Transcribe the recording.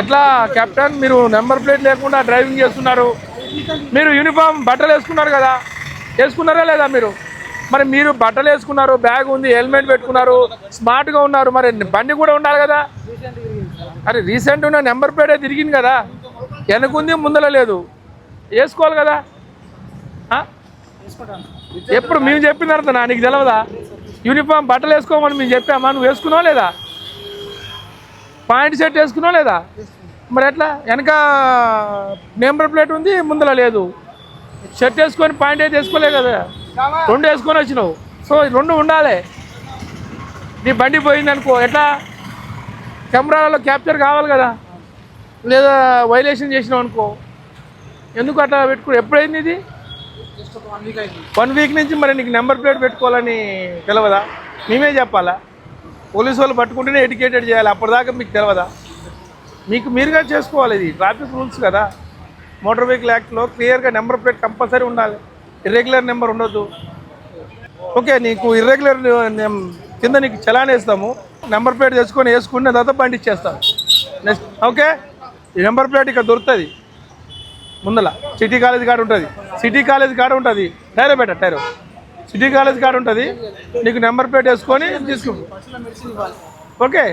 ఎట్లా కెప్టెన్ మీరు number plate లేకుండా డ్రైవింగ్ చేస్తున్నారు. మీరు యూనిఫామ్ బట్టలు వేసుకున్నారు కదా, వేసుకున్నారా లేదా మీరు? మరి మీరు బట్టలు వేసుకున్నారు, బ్యాగ్ ఉంది, హెల్మెట్ పెట్టుకున్నారు, స్మార్ట్గా ఉన్నారు, మరి బండి కూడా ఉండాలి కదా. అరే రీసెంట్ ఉన్న నెంబర్ ప్లేటే తిరిగింది కదా, వెనకుంది ముందర లేదు, వేసుకోవాలి కదా. ఎప్పుడు మేము చెప్పిన తర్వాత నీకు తెలవదా? యూనిఫామ్ బట్టలు వేసుకోమని మేము చెప్పామా? నువ్వు వేసుకున్నావు లేదా? పాయింట్ షర్ట్ వేసుకున్నావు లేదా? మరి ఎట్లా వెనక నెంబర్ ప్లేట్ ఉంది, ముందర లేదు, షర్ట్ వేసుకొని పాయింట్ అయితే వేసుకోలే కదా, రెండు వేసుకొని వచ్చినావు. సో రెండు ఉండాలి. నీ బండి పోయింది అనుకో ఎట్లా? కెమెరాలలో క్యాప్చర్ కావాలి కదా, లేదా వైలేషన్ చేసినావు అనుకో, ఎందుకు అట్లా పెట్టుకో? ఎప్పుడైంది ఇది? 1 వీక్ నుంచి. మరి నీకు నెంబర్ ప్లేట్ పెట్టుకోవాలని తెలియదా? మేమే చెప్పాలా? పోలీసు వాళ్ళు పట్టుకుంటేనే ఎడ్యుకేటెడ్ చేయాలి, అప్పటిదాకా మీకు తెలియదా? మీకు మీరుగా చేసుకోవాలి. ఇది ట్రాఫిక్ రూల్స్ కదా. మోటార్ వెహికల్ యాక్ట్లో క్లియర్గా నెంబర్ ప్లేట్ కంపల్సరీ ఉండాలి, ఇర్రెగ్యులర్ నెంబర్ ఉండొద్దు. ఓకే, నీకు ఇర్రెగ్యులర్ కింద నీకు చలాన్ వేస్తాము, నెంబర్ ప్లేట్ తెచ్చుకొని వేసుకున్న తర్వాత బండి ఇచ్చేస్తాను నెక్స్ట్. ఓకే, ఈ నెంబర్ ప్లేట్ ఇక్కడ దొరుకుతుంది ముందల. సిటీ కాలేజ్ కాడ ఉంటుంది, సిటీ కాలేజ్ కాడ ఉంటుంది, టైరో బెటర్ టైరో సిటీ కాలేజ్ కాడ ఉంటుంది. నీకు నెంబర్ ప్లేట్ వేసుకొని తీసుకుంటాం. ఓకే.